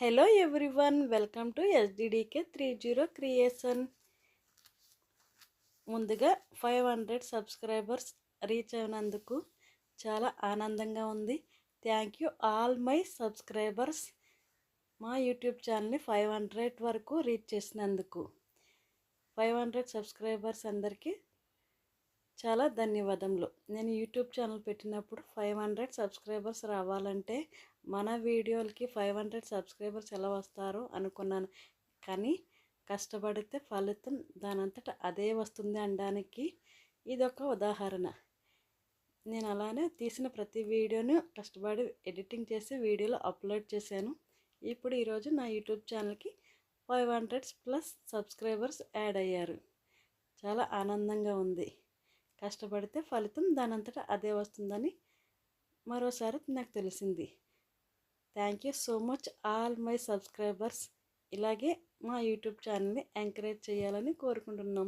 Hello everyone, welcome to SDDK 30 Creation. ముందుగా 500 subscribers reach అయినందుకు చాలా ఆనందంగా ఉంది. Thank you all my subscribers. మా యూట్యూబ్ ఛానల్ని 500 వరకు రీచ్ చేసినందుకు 500 సబ్స్క్రైబర్స్ అందరికీ చాలా ధన్యవాదములు. నేను యూట్యూబ్ ఛానల్ పెట్టినప్పుడు 500 సబ్స్క్రైబర్స్ రావాలంటే మన వీడియోలకి 500 సబ్స్క్రైబర్స్ ఎలా వస్తారో అనుకున్నాను. కానీ కష్టపడితే ఫలితం దానంతట అదే వస్తుంది అనడానికి ఇదొక ఉదాహరణ. నేను అలానే తీసిన ప్రతి వీడియోను కష్టపడి ఎడిటింగ్ చేసి వీడియోలో అప్లోడ్ చేశాను. ఇప్పుడు ఈరోజు నా యూట్యూబ్ ఛానల్కి 500+ సబ్స్క్రైబర్స్ యాడ్ అయ్యారు. చాలా ఆనందంగా ఉంది. కష్టపడితే ఫలితం దానంతట అదే వస్తుందని మరోసారి నాకు తెలిసింది. Thank you so much all my subscribers. ఇలాగే మా యూట్యూబ్ ఛానల్ని ఎంకరేజ్ చేయాలని కోరుకుంటున్నాం.